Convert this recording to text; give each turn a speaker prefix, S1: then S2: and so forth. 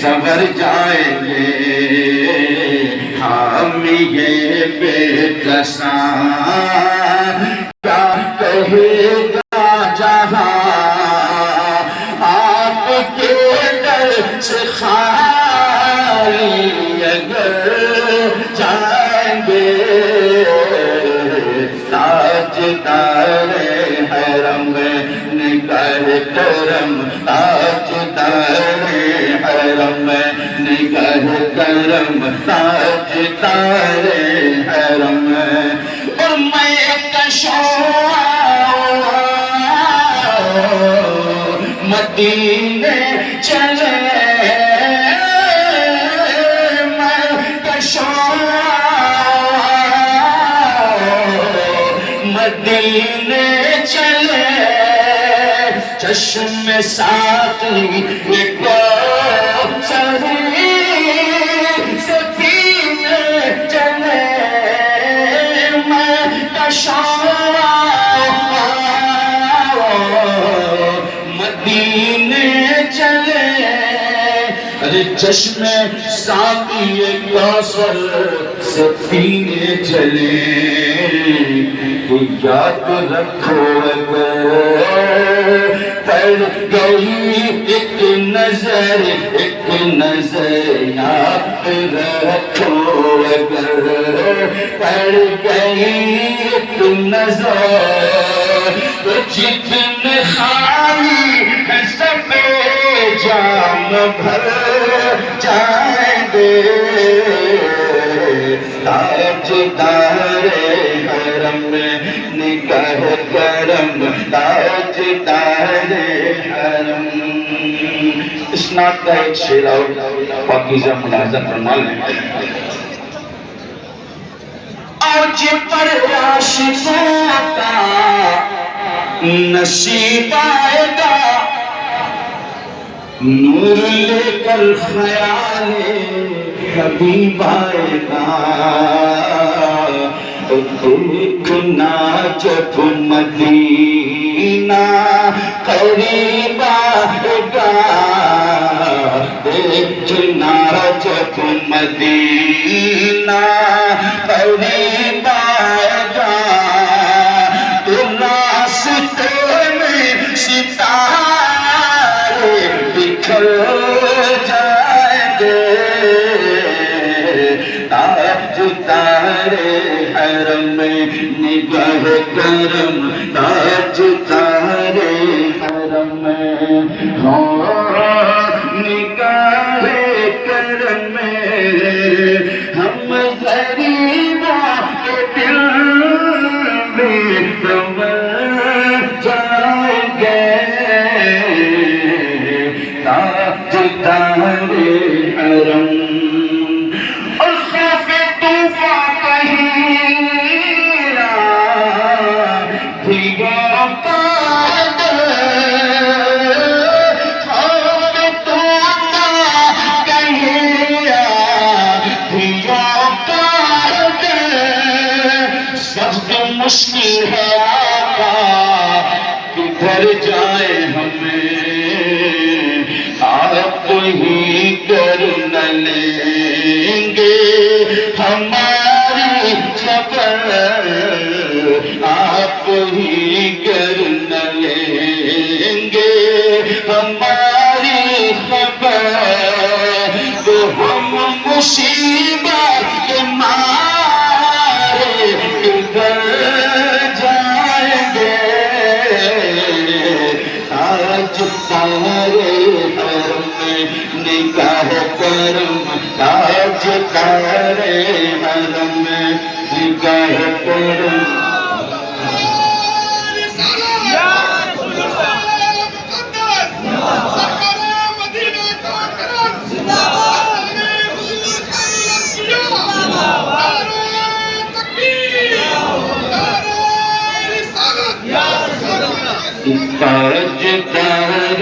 S1: سنور جائیں گے ہم یہ بے کساں کیا کہے گا جہاں آپ کے در سے خالی اگر جائیں گے تاجدار حرم نگاہ کرم تاجدار حرم نگاہ کرم تاجدار حرم اور میں کشوں مدینے چلے میں کشوں مدینے چلے چشم ساقی ایک سری سفینے چلے میں کشوں مدینے چلے ارے چشم ساقی کوثر سے پینے چلے کہ یاد رکھو اگر پڑ گئی ایک نظر یاد رکھو اگر پڑ گئی ایک نظر تو جتنے خالی ہے سب جام بھر جائیں گے تاجدار حرم نگاہ کرم تاجدار حرم. اس نعت کا ایک شعر اور پاکیزہ ملاحظہ فرما لیں. اوج پر عاشقوں کا نصیب آئے گا نور لے کر خیال حبیب آئے گا دیکھنا جب مدینہ قریب آئے گا دیکھنا جب مدینہ قریب آئے گا تو راستے میں ستارے بکھر جائیں گے تاجدار حرم نگاہ کرم تاجدار حرم نگاہ کرم ہم غریبوں کے دل میں سمجھ جائیں گے تاجدار حرم. مشکل ہے آقا کدھر جائیں ہمیں آپ ہی کر نہ لیں گے ہماری خبر آپ ہی کر نہ لیں گے ہماری خبر تو ہم مصیبت کے مارے کدھر جائیں گے تاجدار حرم نگاہ کرم تاجدار حرم نگاہ کرم